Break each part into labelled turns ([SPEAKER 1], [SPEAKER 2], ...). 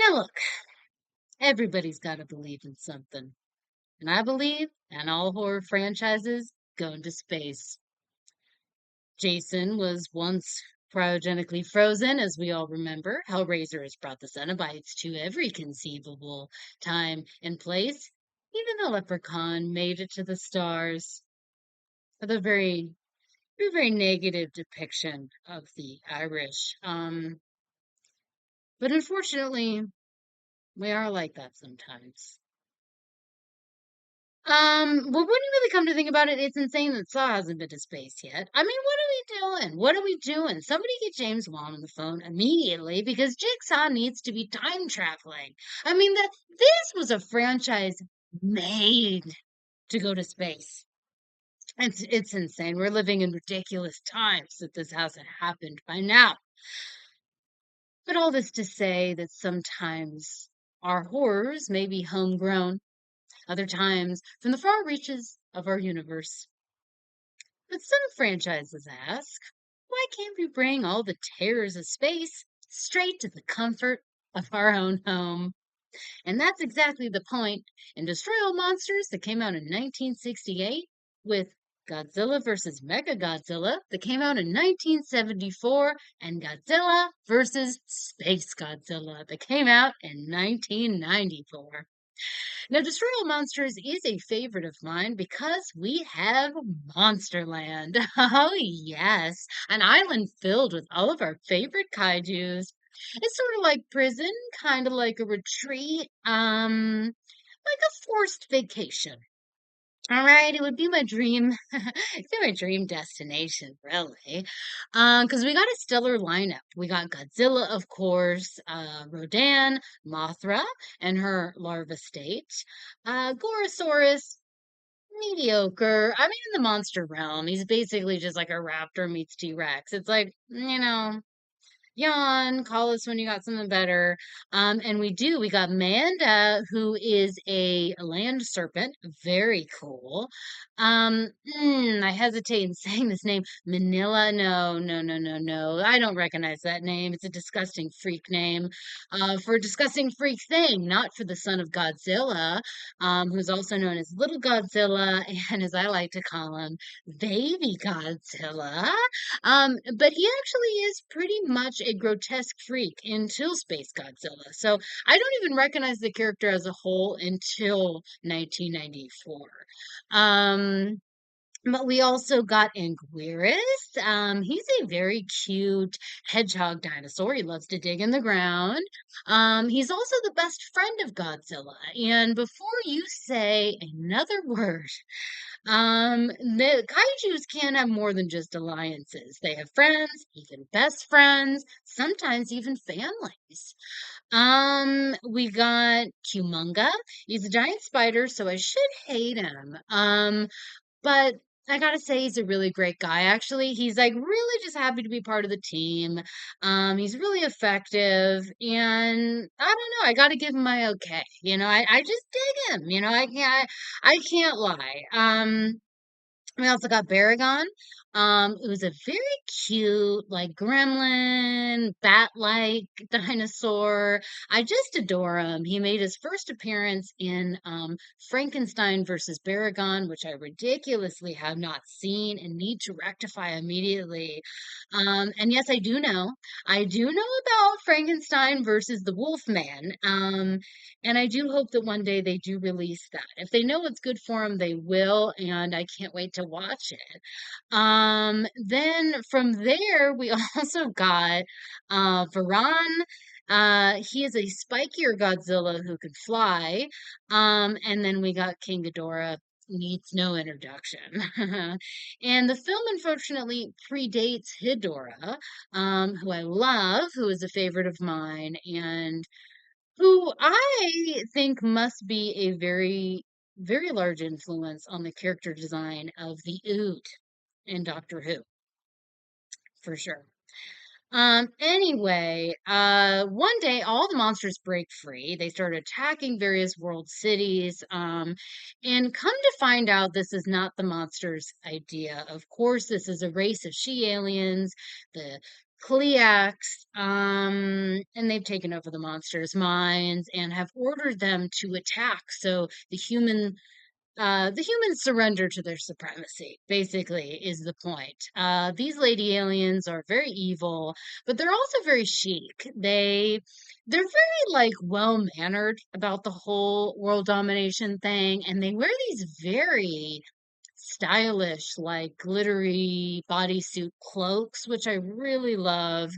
[SPEAKER 1] Now, look, everybody's got to believe in something. And I believe in all horror franchises going to space. Jason was once cryogenically frozen, as we all remember. Hellraiser has brought the Cenobites to every conceivable time and place. Even the leprechaun made it to the stars with a very negative depiction of the Irish. But unfortunately, we are like that sometimes. Well, when you really come to think about it, it's insane that Saw hasn't been to space yet. I mean, what are we doing? What are we doing? Somebody get James Wan on the phone immediately because Jigsaw needs to be time traveling. I mean, this was a franchise made to go to space. It's insane. We're living in ridiculous times that this hasn't happened by now. But all this to say that sometimes our horrors may be homegrown, other times from the far reaches of our universe. But some franchises ask, why can't we bring all the terrors of space straight to the comfort of our own home? And that's exactly the point in Destroy All Monsters that came out in 1968 with Godzilla vs. Mechagodzilla that came out in 1974 and Godzilla vs. Space Godzilla that came out in 1994. Now, Destroy All Monsters is a favorite of mine because we have Monsterland. Oh, yes, an island filled with all of our favorite kaijus. It's sort of like prison, kind of like a retreat, like a forced vacation. All right, it would be my dream, it'd be my dream destination, really. Because we got a stellar lineup. We got Godzilla, of course, Rodan, Mothra, and her larva state, Gorosaurus, mediocre. I mean, in the monster realm, he's basically just like a raptor meets T-Rex. It's like, yawn, call us when you got something better. And we got Manda, who is a land serpent, very cool. I hesitate in saying this name, Manila. No, no, no, no, no. I don't recognize that name. It's a disgusting freak name, for a disgusting freak thing, not for the son of Godzilla, who's also known as Little Godzilla, and as I like to call him, Baby Godzilla. But he actually is pretty much a grotesque freak until SpaceGodzilla. So I don't even recognize the character as a whole until 1994. Um, but we also got Anguirus. He's a very cute hedgehog dinosaur. He loves to dig in the ground. He's also the best friend of Godzilla. And before you say another word, the kaijus can have more than just alliances. They have friends, even best friends, sometimes even families. We got Kumunga. He's a giant spider, so I should hate him. But I gotta say he's a really great guy. Actually, he's like really just happy to be part of the team. He's really effective, and I don't know. I gotta give him my okay. I just dig him. I can't lie. We also got Baragon, who's a very cute, like gremlin, bat-like dinosaur. I just adore him. He made his first appearance in Frankenstein versus Baragon, which I ridiculously have not seen and need to rectify immediately. And yes, I do know. I do know about Frankenstein versus the Wolfman. And I do hope that one day they do release that. If they know what's good for them, they will, and I can't wait to watch it. Then from there, we also got Varan. He is a spikier Godzilla who can fly. And then we got King Ghidorah. Needs no introduction. And the film, unfortunately, predates Hidora, who I love, who is a favorite of mine, and who I think must be a very, very large influence on the character design of the Ood in Doctor Who, for sure. Anyway, one day all the monsters break free. They start attacking various world cities. And come to find out, this is not the monsters' idea. Of course, this is a race of she aliens. The Cleax, and they've taken over the monsters' minds and have ordered them to attack. So the humans surrender to their supremacy, basically, is the point. These lady aliens are very evil, but they're also very chic. They're very like well-mannered about the whole world domination thing, and they wear these very stylish, like glittery bodysuit cloaks, which I really love.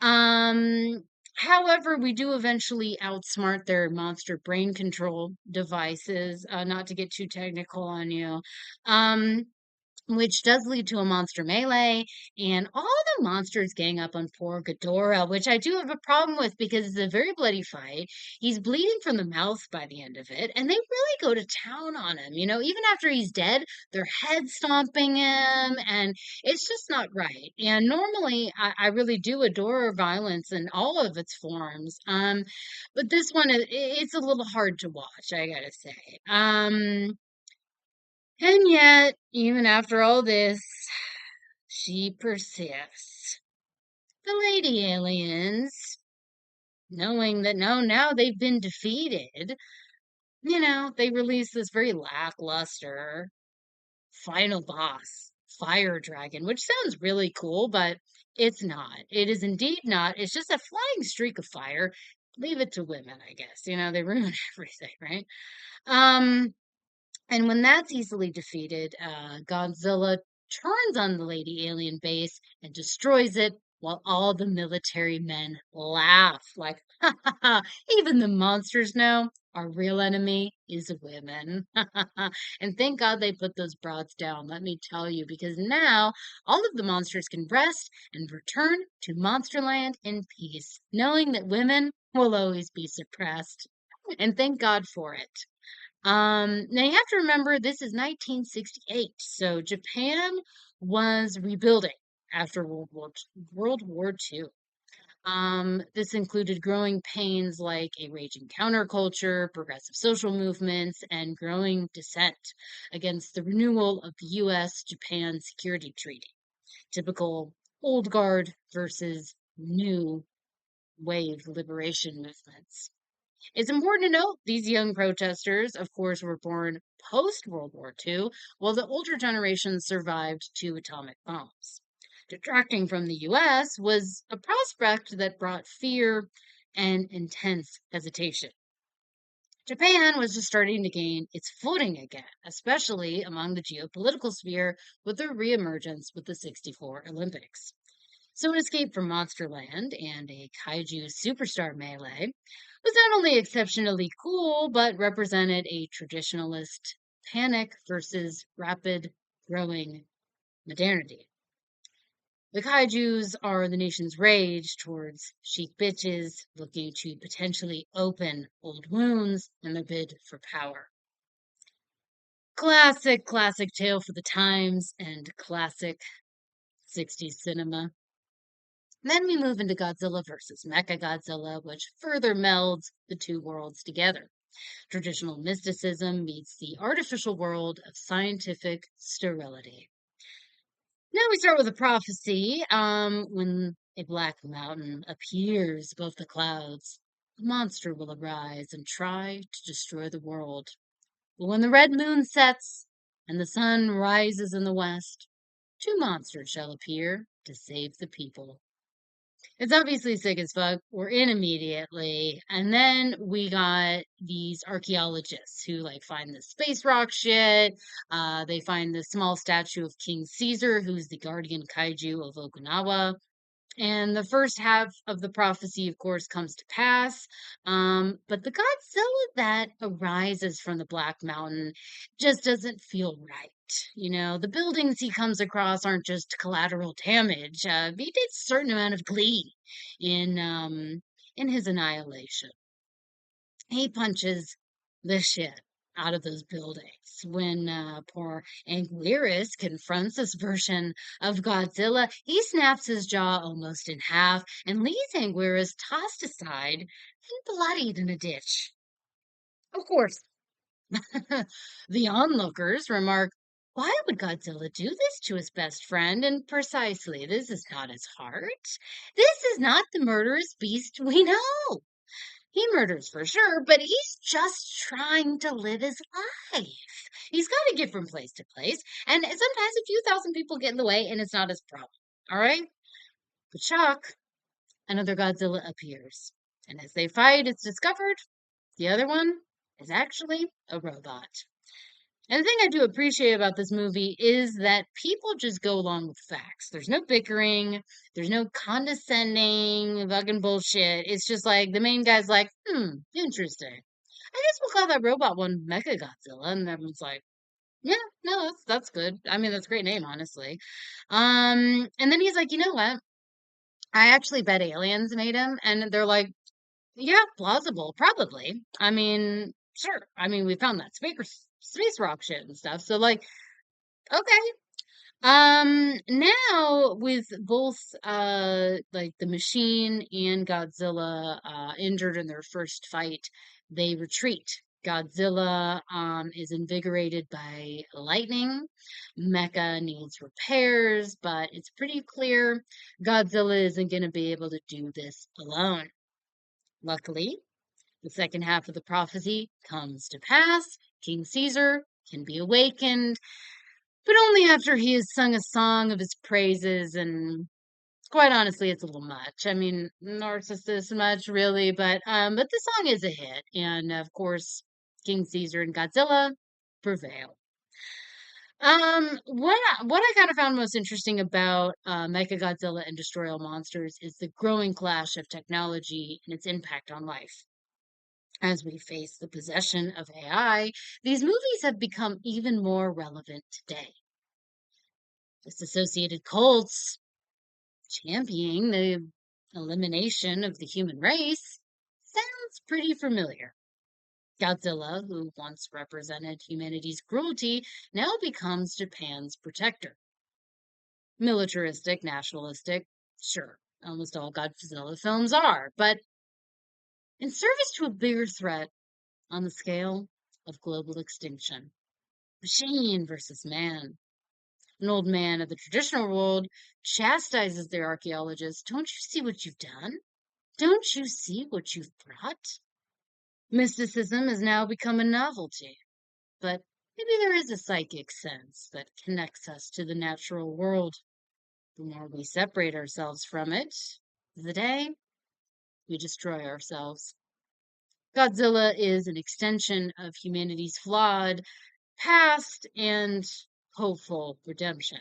[SPEAKER 1] Um, However, we do eventually outsmart their monster brain control devices, not to get too technical on you. Um, which does lead to a monster melee, and all the monsters gang up on poor Ghidorah, which I do have a problem with because it's a very bloody fight. He's bleeding from the mouth by the end of it, and they really go to town on him. Even after he's dead, they're head stomping him, and it's just not right. And normally, I really do adore violence in all of its forms. But this one, it's a little hard to watch, I gotta say. And yet, even after all this, she persists. The lady aliens, knowing that no, now they've been defeated, they release this very lackluster final boss, Fire Dragon, which sounds really cool, but it's not. It is indeed not. It's just a flying streak of fire. Leave it to women, I guess. They ruin everything, right? Um, And when that's easily defeated, Godzilla turns on the lady alien base and destroys it while all the military men laugh like, ha ha ha, even the monsters know our real enemy is women. And thank God they put those broads down, let me tell you, because now all of the monsters can rest and return to Monsterland in peace, knowing that women will always be suppressed. And thank God for it. Now you have to remember this is 1968, so Japan was rebuilding after World War II. This included growing pains like a raging counterculture, progressive social movements, and growing dissent against the renewal of the U.S.-Japan Security Treaty. Typical old guard versus new wave liberation movements. It's important to note these young protesters, of course, were born post World War II, while the older generation survived two atomic bombs. Detracting from the US was a prospect that brought fear and intense hesitation. Japan was just starting to gain its footing again, especially among the geopolitical sphere with the reemergence with the '64 Olympics. So, an escape from Monsterland and a kaiju superstar melee was not only exceptionally cool, but represented a traditionalist panic versus rapid growing modernity. The kaijus are the nation's rage towards chic bitches looking to potentially open old wounds in their bid for power. Classic tale for the times and classic '60s cinema. Then we move into Godzilla versus Mechagodzilla, which further melds the two worlds together. Traditional mysticism meets the artificial world of scientific sterility. Now we start with a prophecy. When a black mountain appears above the clouds, a monster will arise and try to destroy the world. But when the red moon sets and the sun rises in the west, two monsters shall appear to save the people. It's obviously sick as fuck. We're in immediately. And then we got these archaeologists who like find the space rock shit. They find the small statue of King Caesar, who's the guardian kaiju of Okinawa. And the first half of the prophecy, of course, comes to pass. But the Godzilla that arises from the Black Mountain just doesn't feel right. The buildings he comes across aren't just collateral damage. He takes a certain amount of glee in his annihilation. He punches the shit out of those buildings. When poor Anguirus confronts this version of Godzilla, he snaps his jaw almost in half and leaves Anguirus tossed aside and bloodied in a ditch. Of course, the onlookers remark, Why would Godzilla do this to his best friend? And precisely, this is not his heart. This is not the murderous beast we know. He murders for sure, but he's just trying to live his life. He's got to get from place to place, and sometimes a few thousand people get in the way, and it's not his problem. All right? But shock, another Godzilla appears. And as they fight, it's discovered the other one is actually a robot. And the thing I do appreciate about this movie is that people just go along with facts. There's no bickering, there's no condescending fucking bullshit. It's just like the main guy's like, interesting. I guess we'll call that robot one Mechagodzilla. And everyone's like, yeah, no, that's good. I mean, that's a great name, honestly. And then he's like, you know what? I actually bet aliens made him, and they're like, yeah, plausible, probably. I mean, sure. I mean, we found that space rock shit and stuff. So like, okay. Now with both like the Machine and Godzilla injured in their first fight, they retreat. Godzilla is invigorated by lightning. Mecha needs repairs, but it's pretty clear Godzilla isn't going to be able to do this alone. Luckily, the second half of the prophecy comes to pass. King Caesar can be awakened, but only after he has sung a song of his praises, and quite honestly, it's a little much. I mean, narcissist much, really, but the song is a hit, and of course, King Caesar and Godzilla prevail. What I kind of found most interesting about Mechagodzilla and Destroy All Monsters is the growing clash of technology and its impact on life. As we face the possession of AI, these movies have become even more relevant today. Disassociated cults championing the elimination of the human race sounds pretty familiar. Godzilla, who once represented humanity's cruelty, now becomes Japan's protector. Militaristic, nationalistic, sure, almost all Godzilla films are, but in service to a bigger threat on the scale of global extinction. Machine versus man. An old man of the traditional world chastises their archaeologists. Don't you see what you've done? Don't you see what you've brought? Mysticism has now become a novelty, but maybe there is a psychic sense that connects us to the natural world. The more we separate ourselves from it, the day we destroy ourselves. Godzilla is an extension of humanity's flawed past and hopeful redemption.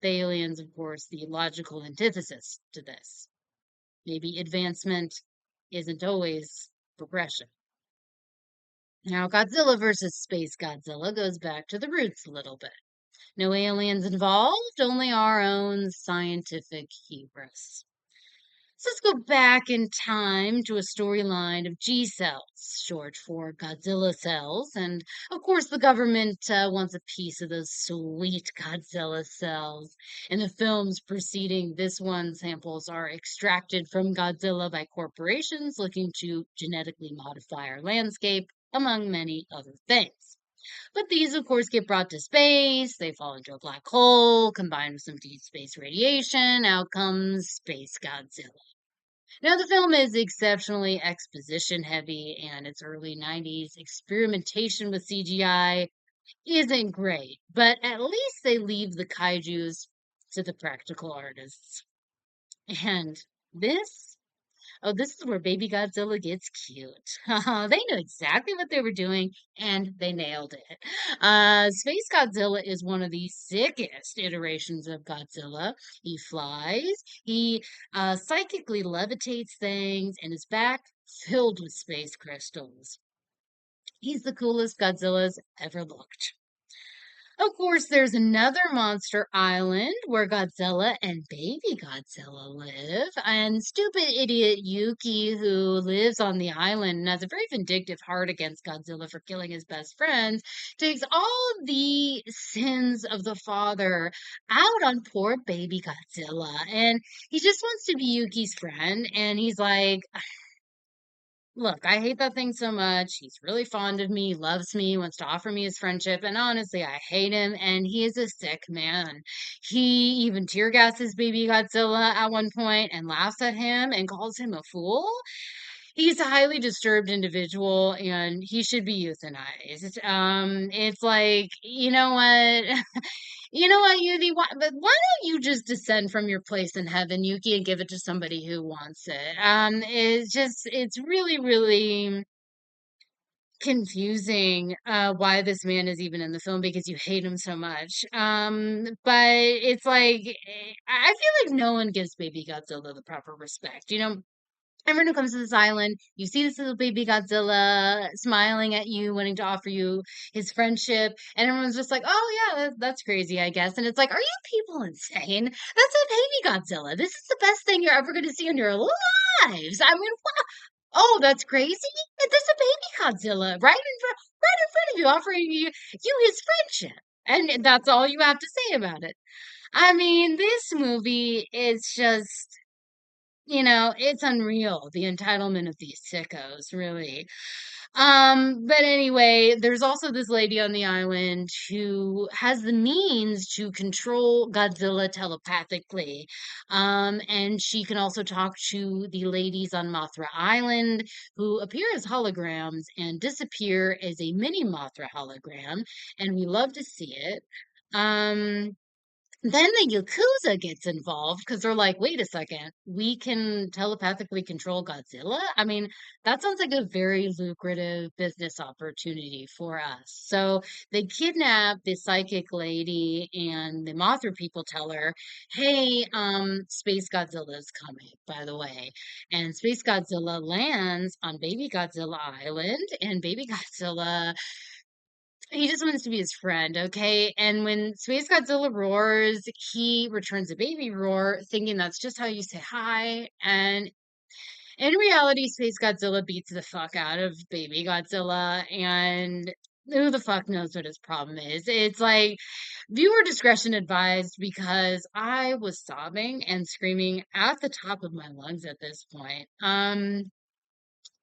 [SPEAKER 1] The aliens, of course, the logical antithesis to this. Maybe advancement isn't always progression. Now, Godzilla versus SpaceGodzilla goes back to the roots a little bit. No aliens involved, only our own scientific hubris. So let's go back in time to a storyline of G cells, short for Godzilla cells. And of course, the government wants a piece of those sweet Godzilla cells. In the films preceding this one, samples are extracted from Godzilla by corporations looking to genetically modify our landscape, among many other things. But these, of course, get brought to space. They fall into a black hole, combined with some deep space radiation. Out comes SpaceGodzilla. Now, the film is exceptionally exposition heavy, and its early 90s experimentation with CGI isn't great, but at least they leave the kaijus to the practical artists. And this this is where Baby Godzilla gets cute. They knew exactly what they were doing, and they nailed it. Space Godzilla is one of the sickest iterations of Godzilla. He flies, he psychically levitates things, and his back filled with space crystals. He's the coolest Godzilla's ever looked. Of course, there's another monster island where Godzilla and baby Godzilla live. And stupid idiot Yuki, who lives on the island and has a very vindictive heart against Godzilla for killing his best friends, takes all of the sins of the father out on poor baby Godzilla. And he just wants to be Yuki's friend. And he's like, look, I hate that thing so much. He's really fond of me, loves me, wants to offer me his friendship, and honestly, I hate him, and he is a sick man. He even tear gasses baby Godzilla at one point and laughs at him and calls him a fool. He's a highly disturbed individual and he should be euthanized. It's like, you know what? You know what, Yuki? But why don't you just descend from your place in heaven, Yuki, and give it to somebody who wants it? It's really, really confusing why this man is even in the film because you hate him so much. But it's like I feel like no one gives Baby Godzilla the proper respect. You know, everyone who comes to this island, you see this little baby Godzilla smiling at you, wanting to offer you his friendship, and everyone's just like, "Oh yeah, that's crazy, I guess." And it's like, "Are you people insane? That's a baby Godzilla. This is the best thing you're ever going to see in your lives." I mean, oh, that's crazy. There's a baby Godzilla right in front of you, offering you his friendship, and that's all you have to say about it. I mean, this movie is just it's unreal, the entitlement of these sickos, really. But anyway, there's also this lady on the island who has the means to control Godzilla telepathically. And she can also talk to the ladies on Mothra Island who appear as holograms and disappear as a mini Mothra hologram, and we love to see it. Um, then the Yakuza gets involved because they're like, wait a second, we can telepathically control Godzilla? I mean, that sounds like a very lucrative business opportunity for us. So they kidnap the psychic lady, and the Mothra people tell her, hey, Space Godzilla is coming, by the way. And Space Godzilla lands on Baby Godzilla Island, and Baby Godzilla he just wants to be his friend, okay? And when Space Godzilla roars, he returns a baby roar, thinking that's just how you say hi. And in reality, Space Godzilla beats the fuck out of baby Godzilla, and who the fuck knows what his problem is? It's like viewer discretion advised because I was sobbing and screaming at the top of my lungs at this point.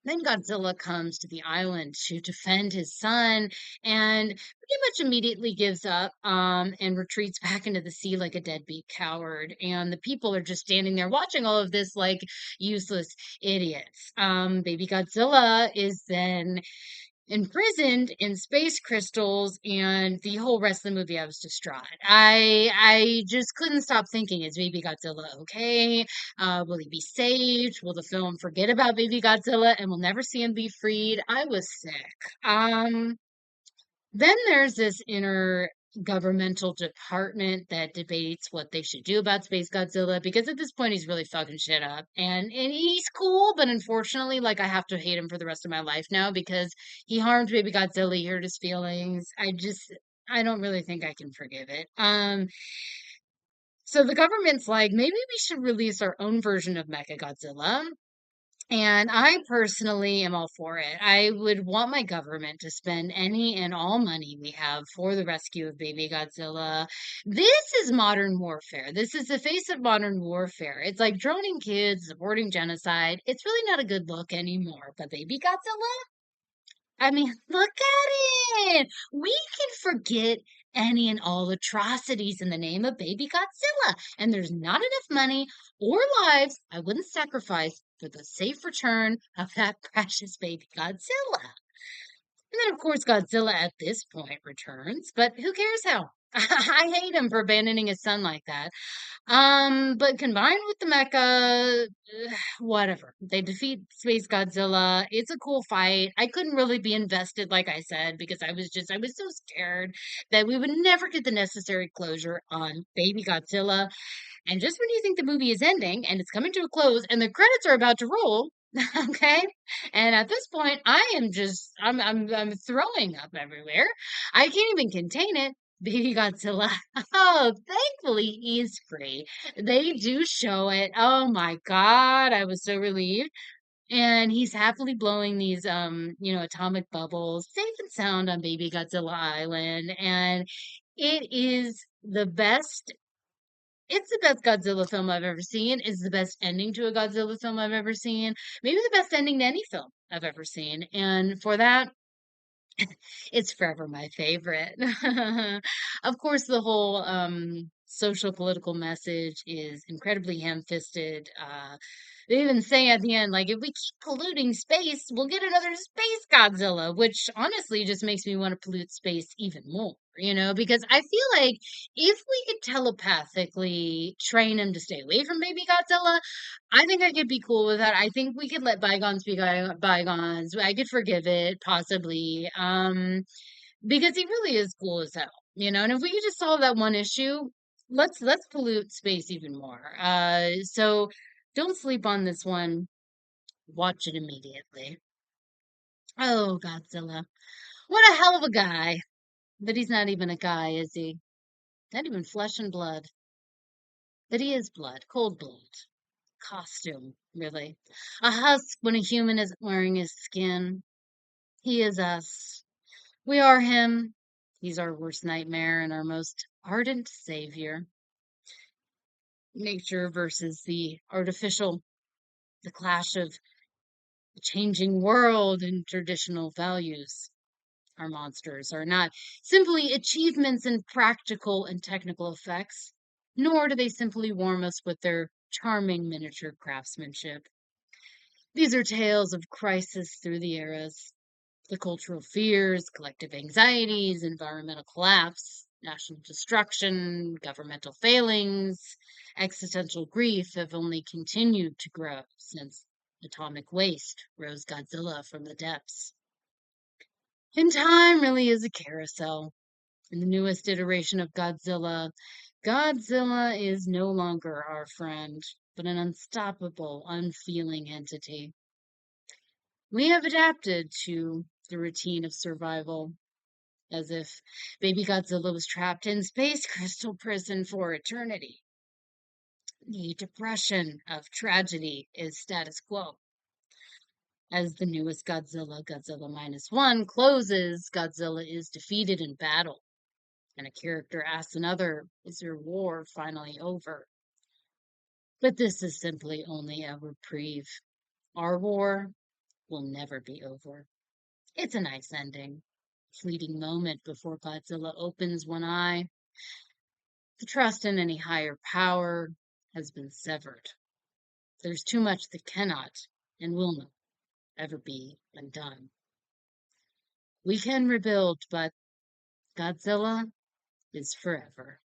[SPEAKER 1] Then Godzilla comes to the island to defend his son and pretty much immediately gives up and retreats back into the sea like a deadbeat coward. And the people are just standing there watching all of this like useless idiots. Baby Godzilla is then imprisoned in space crystals, and the whole rest of the movie I was distraught. I just couldn't stop thinking, is baby Godzilla okay? Will he be saved? Will the film forget about baby Godzilla and we'll never see him be freed? I was sick. um then there's this intergovernmental department that debates what they should do about Space Godzilla because at this point he's really fucking shit up. And he's cool, but unfortunately, like I have to hate him for the rest of my life now because he harmed baby Godzilla, he hurt his feelings. I don't really think I can forgive it. So the government's like, maybe we should release our own version of Mechagodzilla. And I personally am all for it. I would want my government to spend any and all money we have for the rescue of baby Godzilla. This is modern warfare. This is the face of modern warfare. It's like droning kids, supporting genocide. It's really not a good look anymore. But baby Godzilla? I mean, look at it. We can forget any and all atrocities in the name of baby Godzilla. And there's not enough money or lives I wouldn't sacrifice for the safe return of that precious baby Godzilla. And then, of course, Godzilla at this point returns, but who cares how? I hate him for abandoning his son like that. But combined with the mecha, whatever. They defeat Space Godzilla. It's a cool fight. I couldn't really be invested, like I said, because I was so scared that we would never get the necessary closure on Baby Godzilla. And just when you think the movie is ending and it's coming to a close and the credits are about to roll, okay? And at this point, I'm throwing up everywhere. I can't even contain it. Baby Godzilla. Oh, thankfully he's free. They do show it. Oh my God, I was so relieved. And he's happily blowing these atomic bubbles, safe and sound on Baby Godzilla Island. And it is the best It's the best Godzilla film I've ever seen. It's the best ending to a Godzilla film I've ever seen. Maybe the best ending to any film I've ever seen. And for that, it's forever my favorite. Of course, the whole social political message is incredibly ham-fisted. They even say at the end, like, if we keep polluting space, we'll get another space Godzilla, which honestly just makes me want to pollute space even more, because I feel like if we could telepathically train him to stay away from baby Godzilla, I think I could be cool with that. I think we could let bygones be bygones. I could forgive it, possibly. Because he really is cool as hell. And if we could just solve that one issue, let's pollute space even more. So don't sleep on this one. Watch it immediately. Oh, Godzilla. What a hell of a guy. But he's not even a guy, is he? Not even flesh and blood. But he is blood, cold blood. Costume, really. A husk when a human isn't wearing his skin. He is us. We are him. He's our worst nightmare and our most ardent savior. Nature versus the artificial, the clash of the changing world and traditional values. Our monsters are not simply achievements in practical and technical effects, nor do they simply warm us with their charming miniature craftsmanship. These are tales of crisis through the eras, the cultural fears, collective anxieties, environmental collapse, national destruction, governmental failings, existential grief have only continued to grow since atomic waste rose Godzilla from the depths. And time really is a carousel. In the newest iteration of Godzilla, Godzilla is no longer our friend, but an unstoppable, unfeeling entity. We have adapted to the routine of survival, as if baby Godzilla was trapped in space crystal prison for eternity. The depression of tragedy is status quo. As the newest Godzilla, Godzilla Minus One, closes, Godzilla is defeated in battle, and a character asks another, is your war finally over? But this is simply only a reprieve. Our war will never be over. It's a nice ending. Fleeting moment before Godzilla opens one eye. The trust in any higher power has been severed. There's too much that cannot and will not ever be undone. We can rebuild, but Godzilla is forever.